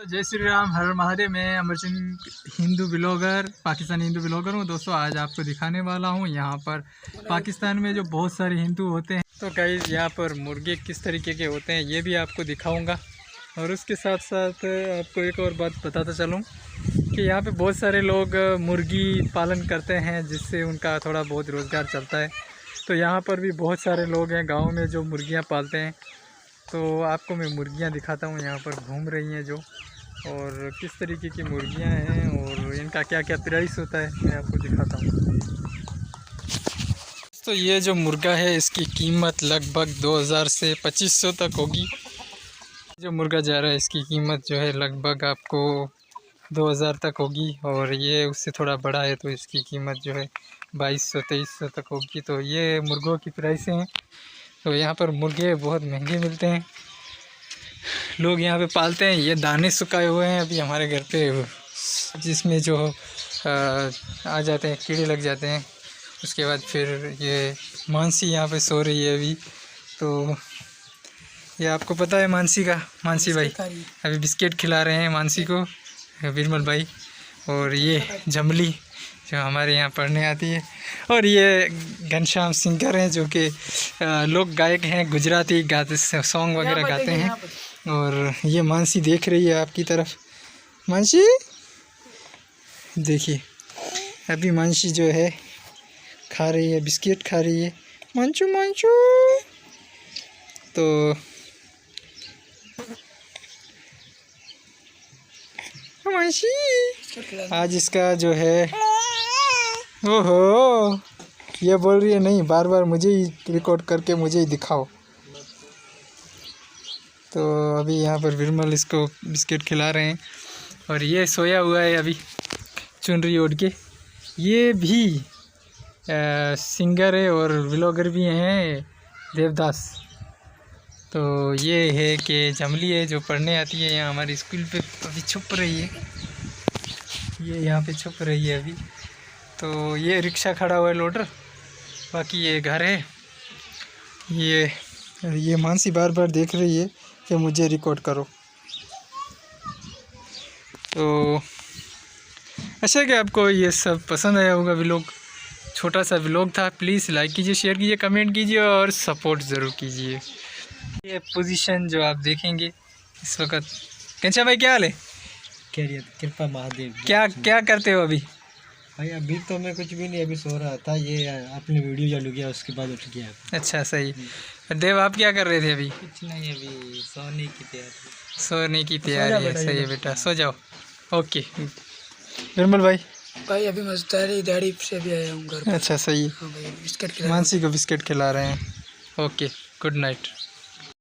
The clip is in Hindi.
जय श्री राम, हर महादेव। मैं अमरचंद हिंदू ब्लॉगर, पाकिस्तानी हिंदू ब्लॉगर हूँ। दोस्तों आज आपको दिखाने वाला हूँ यहाँ पर पाकिस्तान में जो बहुत सारे हिंदू होते हैं, तो गाइस यहाँ पर मुर्गे किस तरीके के होते हैं ये भी आपको दिखाऊंगा। और उसके साथ साथ आपको एक और बात बताता चलूँ कि यहाँ पे बहुत सारे लोग मुर्गी पालन करते हैं, जिससे उनका थोड़ा बहुत रोज़गार चलता है। तो यहाँ पर भी बहुत सारे लोग हैं गाँव में जो मुर्गियाँ पालते हैं। तो आपको मैं मुर्गियाँ दिखाता हूँ यहाँ पर घूम रही हैं जो, और किस तरीके की मुर्गियाँ हैं और इनका क्या क्या प्राइस होता है मैं आपको दिखाता हूँ। तो ये जो मुर्गा है इसकी कीमत लगभग 2000 से 2500 तक होगी। जो मुर्गा जा रहा है इसकी कीमत जो है लगभग आपको 2000 तक होगी, और ये उससे थोड़ा बड़ा है तो इसकी कीमत जो है 2200-2300 तक होगी। तो ये मुर्गों की प्राइसें हैं। तो यहाँ पर मुर्गे बहुत महंगे मिलते हैं, लोग यहाँ पे पालते हैं। ये दाने सुखाए हुए हैं अभी हमारे घर पे, जिसमें जो आ जाते हैं, कीड़े लग जाते हैं। उसके बाद फिर ये मानसी यहाँ पे सो रही है अभी। तो ये आपको पता है मानसी का, मानसी भाई अभी बिस्किट खिला रहे हैं मानसी को, बिरमल भाई। और ये जमली जो हमारे यहाँ पढ़ने आती है, और ये घनश्याम सिंगर हैं जो कि लोक गायक हैं, गुजराती गाते सॉन्ग वगैरह गाते हैं। और ये मानसी देख रही है आपकी तरफ। मानसी देखिए, अभी मानसी जो है खा रही है, बिस्किट खा रही है। Manchu Manchu. तो मानसी आज इसका जो है, ओहो ये बोल रही है नहीं, बार बार मुझे ही रिकॉर्ड करके मुझे ही दिखाओ। तो अभी यहाँ पर विरमल इसको बिस्किट खिला रहे हैं, और ये सोया हुआ है अभी चुनरी ओढ़ के। ये भी सिंगर है और व्लॉगर भी हैं, देवदास। तो ये है कि जमली है जो पढ़ने आती है यहाँ हमारे स्कूल पे, अभी छुप रही है, ये यहाँ पे छुप रही है अभी। तो ये रिक्शा खड़ा हुआ है लोडर, बाकी ये घर है। ये मानसी बार बार देख रही है कि मुझे रिकॉर्ड करो। तो अच्छा कि आपको ये सब पसंद आया होगा व्लॉग, छोटा सा व्लॉग था। प्लीज़ लाइक कीजिए, शेयर कीजिए, कमेंट कीजिए और सपोर्ट ज़रूर कीजिए। ये पोजीशन जो आप देखेंगे इस वक्त। कंचा भाई क्या हाल है? खैरियत, कृपा महादेव। क्या करते हो अभी? भाई अभी तो मैं कुछ भी नहीं, अभी सो रहा था। ये आपने वीडियो चालू किया उसके बाद उठ गया। अच्छा सही। देव आप क्या कर रहे थे अभी? कुछ नहीं, अभी सोने की तैयारी। सोने की तैयारी है, सही है बेटा, सो जाओ। ओके निर्मल भाई अभी मस्तारी दाढ़ी से भी आया हूँ घर। अच्छा सही। हाँ भाई, बिस्किट मानसी को बिस्किट खिला रहे हैं। Okay good night.